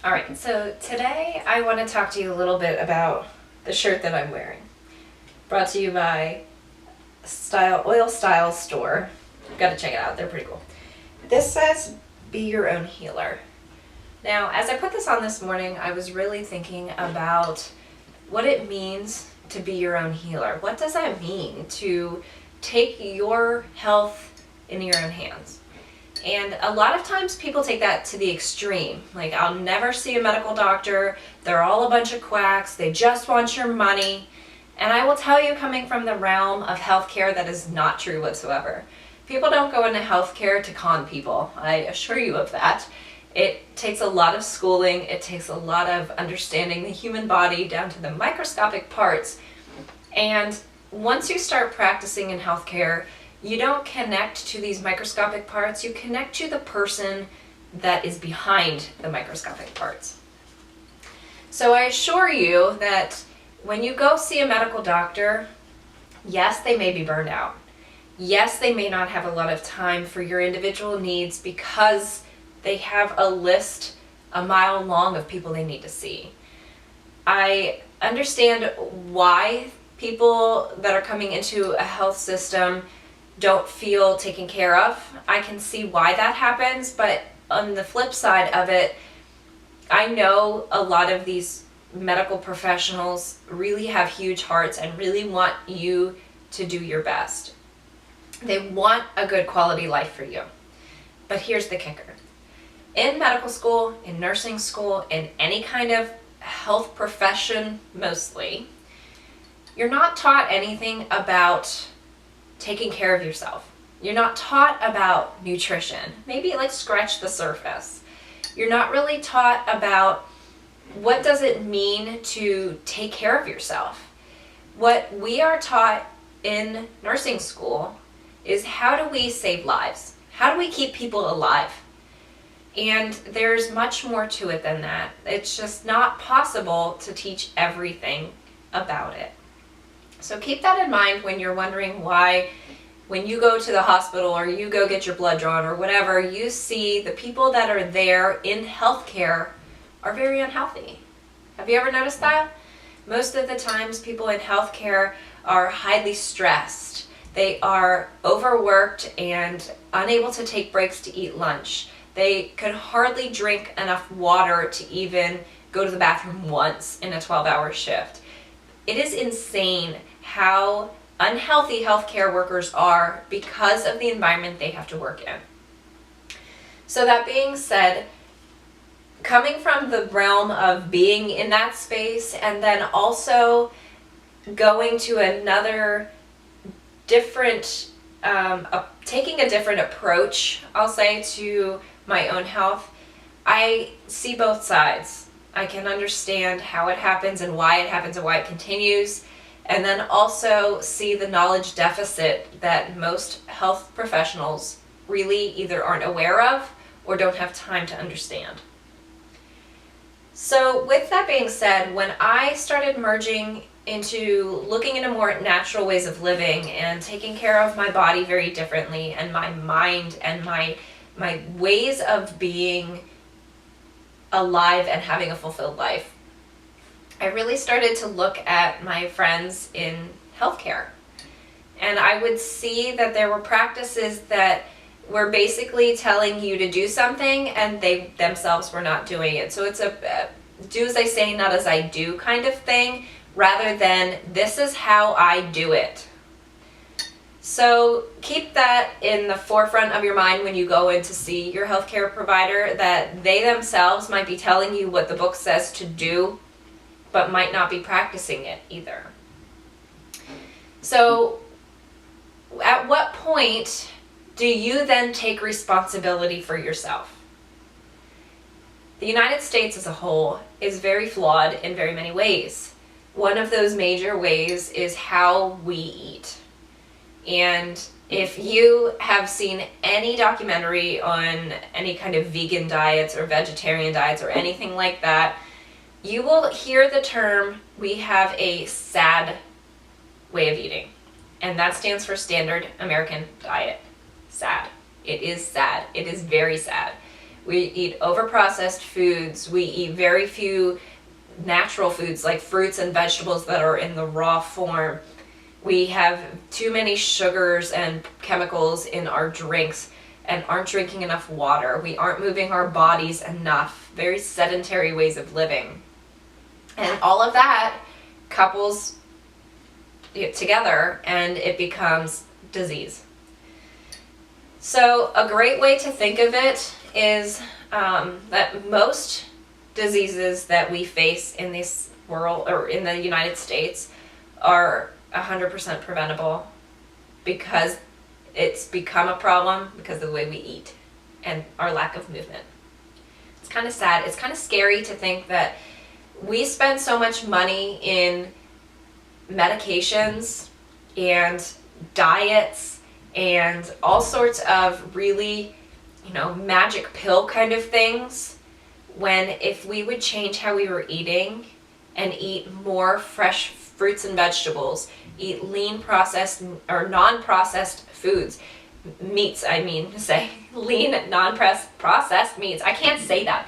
All right, so today I want to talk to you a little bit about the shirt that I'm wearing. Brought to you by Oil Style Store. Got to check it out, they're pretty cool. This says, "Be your own healer." Now, as I put this on this morning, I was really thinking about what it means to be your own healer. What does that mean to take your health in your own hands? And a lot of times people take that to the extreme. Like, I'll never see a medical doctor. They're all a bunch of quacks. They just want your money. And I will tell you, coming from the realm of healthcare, that is not true whatsoever. People don't go into healthcare to con people. I assure you of that. It takes a lot of schooling. It takes a lot of understanding the human body down to the microscopic parts. And once you start practicing in healthcare, you don't connect to these microscopic parts, you connect to the person that is behind the microscopic parts. So I assure you that when you go see a medical doctor, yes, they may be burned out. Yes, they may not have a lot of time for your individual needs because they have a list a mile long of people they need to see. I understand why people that are coming into a health system don't feel taken care of. I can see why that happens, but on the flip side of it, I know a lot of these medical professionals really have huge hearts and really want you to do your best. They want a good quality life for you. But here's the kicker. In medical school, in nursing school, in any kind of health profession mostly, you're not taught anything about taking care of yourself. You're not taught about nutrition. Maybe like scratch the surface. You're not really taught about what does it mean to take care of yourself. What we are taught in nursing school is how do we save lives? How do we keep people alive? And there's much more to it than that. It's just not possible to teach everything about it. So keep that in mind when you're wondering why, when you go to the hospital or you go get your blood drawn or whatever, you see the people that are there in healthcare are very unhealthy. Have you ever noticed that? Most of the times people in healthcare are highly stressed. They are overworked and unable to take breaks to eat lunch. They could hardly drink enough water to even go to the bathroom once in a 12-hour shift. It is insane how unhealthy healthcare workers are because of the environment they have to work in. So that being said, coming from the realm of being in that space and then also going to another different, taking a different approach, I'll say, to my own health, I see both sides. I can understand how it happens and why it continues, and then also see the knowledge deficit that most health professionals really either aren't aware of or don't have time to understand. So with that being said, when I started merging into looking into more natural ways of living and taking care of my body very differently and my mind and my ways of being alive and having a fulfilled life, I really started to look at my friends in healthcare. And I would see that there were practices that were basically telling you to do something and they themselves were not doing it. So it's a do as I say, not as I do kind of thing, rather than this is how I do it. So keep that in the forefront of your mind when you go in to see your healthcare provider, that they themselves might be telling you what the book says to do, but might not be practicing it either. So at what point do you then take responsibility for yourself? The United States as a whole is very flawed in very many ways. One of those major ways is how we eat. And if you have seen any documentary on any kind of vegan diets or vegetarian diets or anything like that, you will hear the term, we have a SAD way of eating. And that stands for Standard American Diet. SAD. It is sad. It is very sad. We eat overprocessed foods. We eat very few natural foods like fruits and vegetables that are in the raw form. We have too many sugars and chemicals in our drinks and aren't drinking enough water. We aren't moving our bodies enough. Very sedentary ways of living. And all of that couples it together and it becomes disease. So a great way to think of it is that most diseases that we face in this world or in the United States are 100% preventable because it's become a problem because of the way we eat and our lack of movement. It's kind of sad. It's kind of scary to think that we spend so much money in medications and diets and all sorts of really, magic pill kind of things, when if we would change how we were eating and eat more fresh fruits and vegetables, eat lean processed or non-processed foods, meats, lean non-processed meats. I can't say that.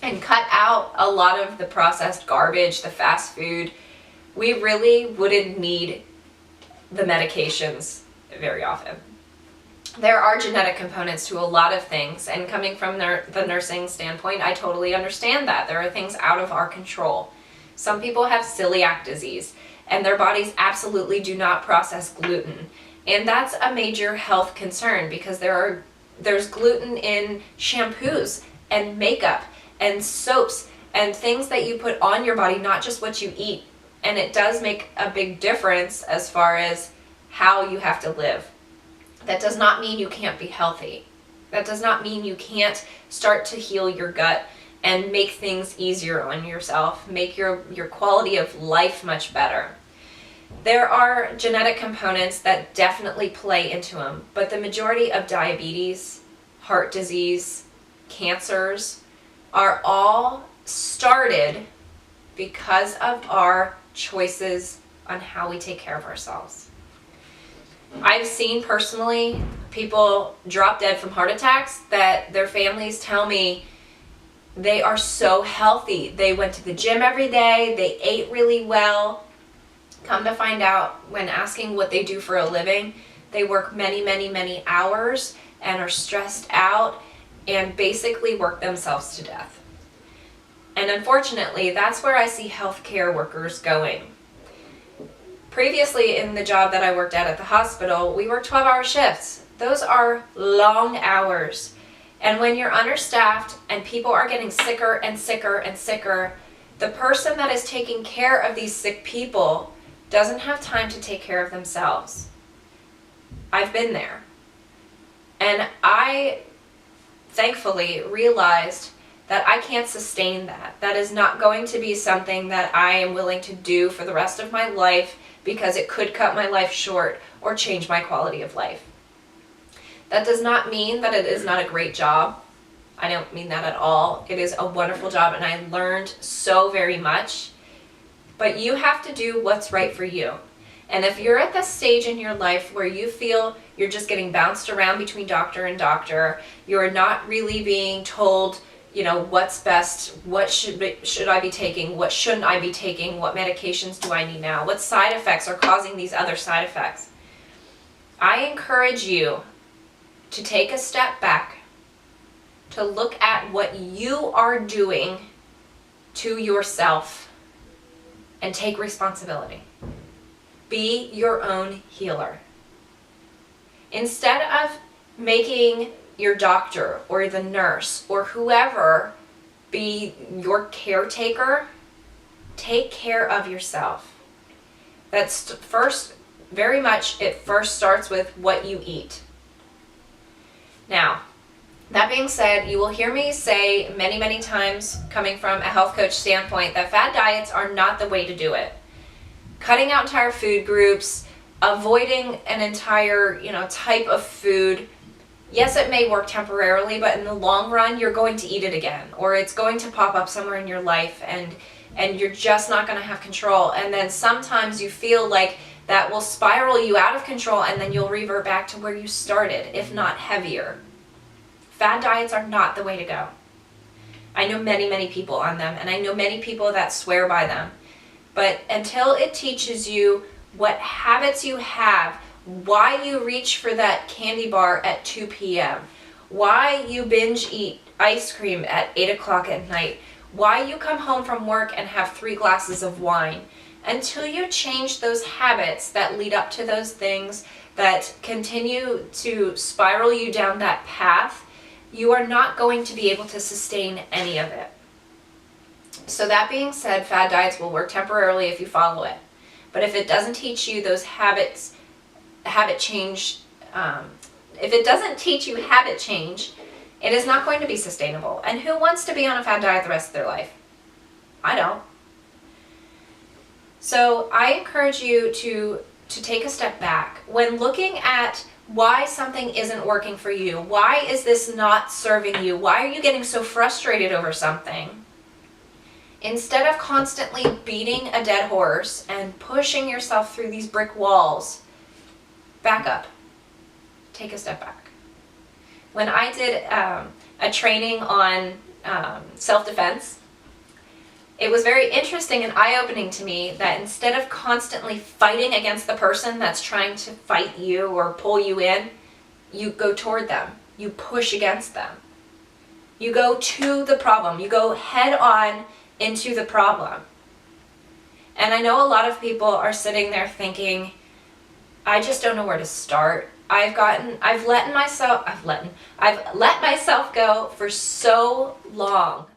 And cut out a lot of the processed garbage, the fast food, we really wouldn't need the medications very often. There are genetic components to a lot of things, and coming from the nursing standpoint, I totally understand that. There are things out of our control. Some people have celiac disease, and their bodies absolutely do not process gluten. And that's a major health concern because there's gluten in shampoos and makeup and soaps and things that you put on your body, not just what you eat. And it does make a big difference as far as how you have to live. That does not mean you can't be healthy. That does not mean you can't start to heal your gut and make things easier on yourself, make your quality of life much better. There are genetic components that definitely play into them, but the majority of diabetes, heart disease, cancers are all started because of our choices on how we take care of ourselves. I've seen personally people drop dead from heart attacks that their families tell me they are so healthy. They went to the gym every day, they ate really well. Come to find out, when asking what they do for a living, they work many, many, many hours and are stressed out and basically work themselves to death. And unfortunately, that's where I see healthcare workers going. Previously, in the job that I worked at the hospital, we worked 12-hour shifts. Those are long hours. And when you're understaffed and people are getting sicker and sicker and sicker, the person that is taking care of these sick people doesn't have time to take care of themselves. I've been there. And I thankfully realized that I can't sustain that. That is not going to be something that I am willing to do for the rest of my life because it could cut my life short or change my quality of life. That does not mean that it is not a great job. I don't mean that at all. It is a wonderful job and I learned so very much. But you have to do what's right for you. And if you're at this stage in your life where you feel you're just getting bounced around between doctor and doctor, you're not really being told, what's best, what should I be taking, what shouldn't I be taking, what medications do I need now, what side effects are causing these other side effects, I encourage you to take a step back, to look at what you are doing to yourself and take responsibility. Be your own healer. Instead of making your doctor or the nurse or whoever be your caretaker, take care of yourself. That's first, very much, it first starts with what you eat. Now, that being said, you will hear me say many, many times, coming from a health coach standpoint, that fad diets are not the way to do it. Cutting out entire food groups, avoiding an entire, type of food, yes, it may work temporarily, but in the long run, you're going to eat it again, or it's going to pop up somewhere in your life, and you're just not going to have control. And then sometimes you feel like that will spiral you out of control, and then you'll revert back to where you started, if not heavier. Fad diets are not the way to go. I know many, many people on them, and I know many people that swear by them. But until it teaches you what habits you have, why you reach for that candy bar at 2 p.m., why you binge eat ice cream at 8 o'clock at night, why you come home from work and have 3 glasses of wine, until you change those habits that lead up to those things, that continue to spiral you down that path, you are not going to be able to sustain any of it. So that being said, fad diets will work temporarily if you follow it. But if it doesn't teach you those habit change, if it doesn't teach you habit change, it is not going to be sustainable. And who wants to be on a fad diet the rest of their life? I don't. So I encourage you to take a step back. When looking at why something isn't working for you, why is this not serving you, why are you getting so frustrated over something, instead of constantly beating a dead horse and pushing yourself through these brick walls, back up. Take a step back. When I did a training on self-defense, it was very interesting and eye-opening to me that instead of constantly fighting against the person that's trying to fight you or pull you in, you go toward them. You push against them. You go to the problem. You go head on into the problem. And I know a lot of people are sitting there thinking, I just don't know where to start. I've let myself go for so long.